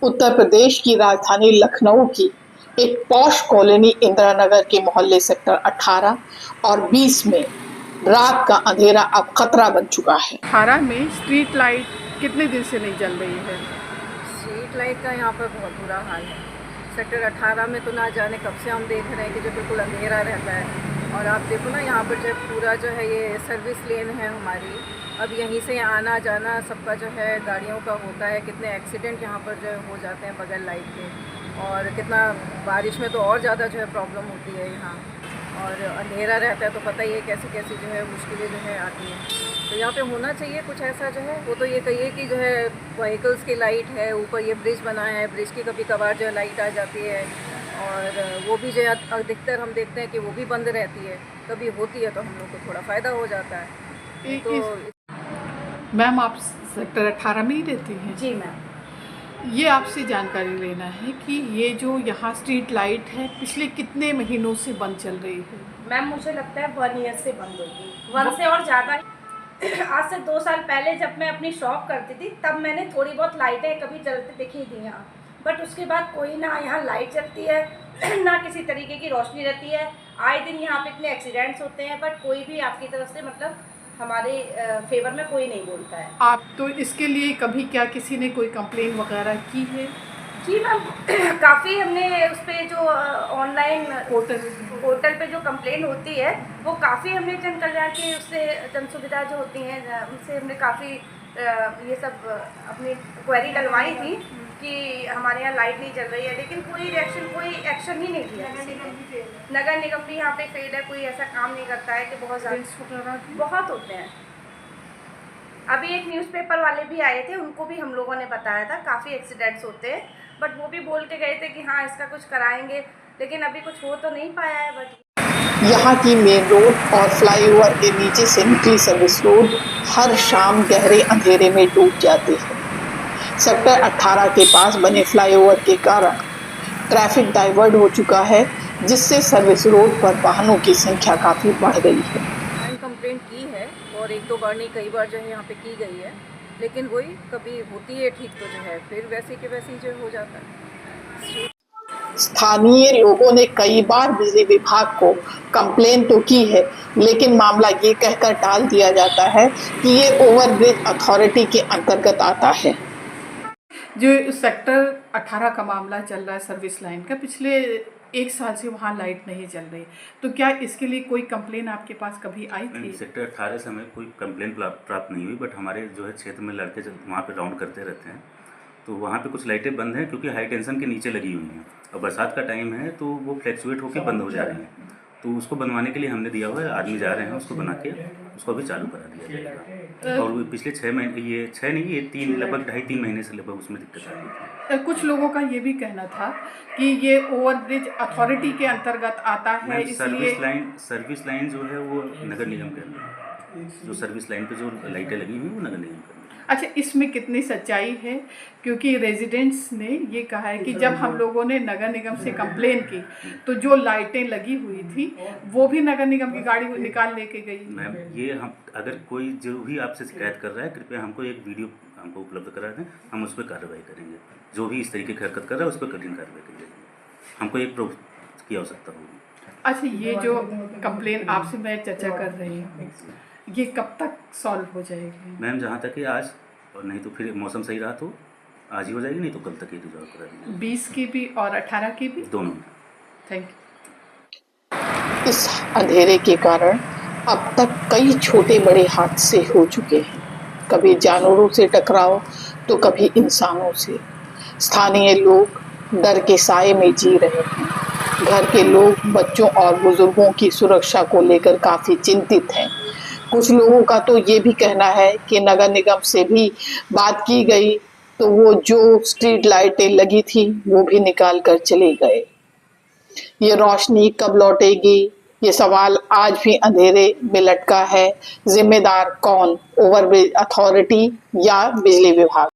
उत्तर प्रदेश की राजधानी लखनऊ की एक पॉश कॉलोनी इंदिरा नगर के मोहल्ले सेक्टर 18 और 20 में रात का अंधेरा अब खतरा बन चुका है। 18 में स्ट्रीट लाइट कितने दिन से नहीं जल रही है? स्ट्रीट लाइट का यहाँ पर बहुत बुरा हाल है। सेक्टर 18 में तो ना जाने कब से हम देख रहे हैं कि जो बिल्कुल अंधेरा रहता है। और आप देखो ना, यहाँ पर जो पूरा जो है ये सर्विस लेन है हमारी। अब यहीं से आना जाना सबका जो है गाड़ियों का होता है। कितने एक्सीडेंट यहाँ पर जो हो जाते हैं बगैर लाइट के, और कितना बारिश में तो और ज़्यादा जो है प्रॉब्लम होती है यहाँ। और अंधेरा रहता है तो पता ही है कैसी कैसी जो है मुश्किलें जो है आती हैं। तो यहाँ पे होना चाहिए कुछ ऐसा जो है, वो तो ये कहिए कि जो है व्हीकल्स की लाइट है, ऊपर ये ब्रिज बना है, ब्रिज की कभी कभार जो है लाइट आ जाती है, और वो भी जो है अधिकतर हम देखते हैं कि वो भी बंद रहती है। कभी होती है तो हम लोग को थोड़ा फ़ायदा हो जाता है। तो मैम, आप सेक्टर 18 में ही रहती हैं? जी मैम। ये आपसे जानकारी लेना है कि ये जो यहाँ स्ट्रीट लाइट है पिछले कितने महीनों से बंद चल रही है? मैम मुझे लगता है 1 ईयर से बंद होगी, 1 से और ज़्यादा। आज से 2 साल पहले जब मैं अपनी शॉप करती थी तब मैंने थोड़ी बहुत लाइटें कभी जलती देखी थी यहाँ, बट उसके बाद कोई ना यहाँ लाइट जलती है ना किसी तरीके की रोशनी रहती है। आए दिन यहाँ पे इतने एक्सीडेंट्स होते हैं, बट कोई भी आपकी तरफ से मतलब हमारे फेवर में कोई नहीं बोलता है। आप तो इसके लिए कभी क्या किसी ने कोई कंप्लेन वगैरह की है? जी मैम, काफ़ी हमने उस पर जो ऑनलाइन पोर्टल पे जो कंप्लेन होती है वो काफ़ी हमने जन कल्याण की उससे जन सुविधा जो होती हैं उनसे हमने काफ़ी ये सब अपनी क्वेरी डलवाई थी कि हमारे यहाँ लाइट नहीं चल रही है, लेकिन कोई एक्शन ही नहीं लिया किसी ने। नगर निगम भी यहाँ पे फेल है, कोई ऐसा काम नहीं करता है कि बहुत होते हैं। अभी एक न्यूज़पेपर वाले भी आए थे, उनको भी हम लोगों ने बताया था काफ़ी एक्सीडेंट्स होते हैं, बट वो भी बोल के गए थे कि हाँ इसका कुछ कराएंगे, लेकिन अभी कुछ हो तो नहीं पाया है। बट यहाँ की मेन रोड और फ्लाईओवर के नीचे से निकली सर्विस रोड हर शाम गहरे अंधेरे में डूब जाती है। सेक्टर 18 के पास बने फ्लाईओवर के कारण ट्रैफिक डाइवर्ट हो चुका है, जिससे सर्विस रोड पर वाहनों की संख्या काफ़ी बढ़ गई है। मैंने कंप्लेंट की है और एक दो बार नहीं कई बार जो है यहाँ पे की गई है, लेकिन वही कभी होती है ठीक तो जो है फिर वैसे के वैसे ही जो हो जाता है। स्थानीय लोगों ने कई बार बिजली विभाग को कंप्लेन तो की है, लेकिन मामला ये कहकर टाल दिया जाता है कि ये ओवरब्रिज अथॉरिटी के अंतर्गत आता है। जो सेक्टर 18 का मामला चल रहा है सर्विस लाइन का, पिछले 1 साल से वहाँ लाइट नहीं चल रही, तो क्या इसके लिए कोई कंप्लेन आपके पास कभी आई थी? सेक्टर 18 से हमें कोई कंप्लेन प्राप्त नहीं हुई, बट हमारे जो है क्षेत्र में लड़के जब वहाँ पे राउंड करते रहते हैं तो वहाँ पे कुछ लाइटें बंद हैं क्योंकि हाई टेंशन के नीचे लगी हुई हैं, और बरसात का टाइम है तो वो फ्लैक्चुएट होकर बंद हो जा रही हैं। तो उसको बनवाने के लिए हमने दिया हुआ है, आदमी जा रहे हैं उसको बना के उसको अभी चालू करा दिया जाएगा। और पिछले 6 महीने, ये 6 नहीं, ये 3 लगभग 2.5-3 महीने से लगभग उसमें दिक्कत आ रही थी। कुछ लोगों का ये भी कहना था कि ये ओवरब्रिज अथॉरिटी के अंतर्गत आता है, इसलिए सर्विस लाइन जो है वो नगर निगम के अंदर है। जो सर्विस लाइन पे जो लाइटें लगी हुई हैं वो नगर निगम के अंदर। अच्छा, इसमें कितनी सच्चाई है? क्योंकि रेजिडेंट्स ने ये कहा है कि जब हम लोगों ने नगर निगम से कंप्लेन की तो जो लाइटें लगी हुई थी वो भी नगर निगम की गाड़ी निकाल लेके गई। मैम, ये हम अगर कोई जो भी आपसे शिकायत कर रहा है कृपया हमको एक वीडियो हमको उपलब्ध करा दें, हम उस पर कार्रवाई करेंगे। जो भी इस तरीके की हरकत कर रहा है उस पर कठिन कार्रवाई करेंगे। हमको एक प्रूफ की आवश्यकता होगी। अच्छा, ये जो कंप्लेन आपसे मैं चर्चा कर रही हूँ ये कब तक सॉल्व हो जाएगी? मैम, जहाँ तक है आज, और नहीं तो फिर मौसम सही रहा तो आज ही हो जाएगी, नहीं तो कल तक ही रिजॉल्व करा देंगे। 20 की भी और 18 की भी? दोनों। Thank you. इस अंधेरे के कारण अब तक कई छोटे बड़े हादसे हो चुके हैं, कभी जानवरों से टकराव तो कभी इंसानों से। स्थानीय लोग डर के साए में जी रहे हैं। घर के लोग बच्चों और बुजुर्गों की सुरक्षा को लेकर काफ़ी चिंतित हैं। कुछ लोगों का तो ये भी कहना है कि नगर निगम से भी बात की गई तो वो जो स्ट्रीट लाइटें लगी थी वो भी निकाल कर चले गए। ये रोशनी कब लौटेगी, ये सवाल आज भी अंधेरे में लटका है। जिम्मेदार कौन, ओवरब्रिज अथॉरिटी या बिजली विभाग?